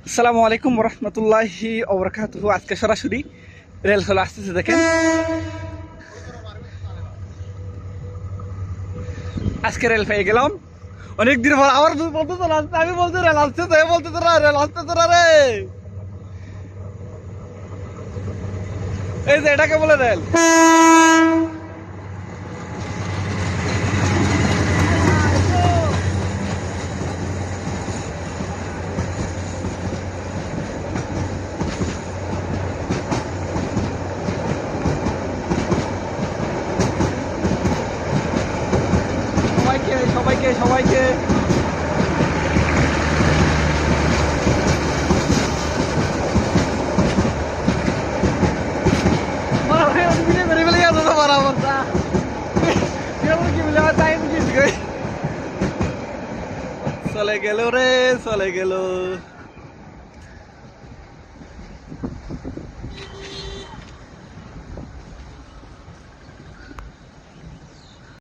আসসালামু আলাইকুম রহমতুল্লাহি ওবরাকাতুহু। আজকে সরাসরি রেল চলে আসতেছে, দেখেন। আজকে রেল পেয়ে গেলাম অনেকদিন পর। আবার বলতে চলে আসছে, আমি বলছি রেল আসছে তো, বলতে তোরা রেল আসতে তোরা রে। এই যে এটাকে বলে রেল। সবাইকে সবাইকে সবাইকে চলে গেল রে, চলে গেল।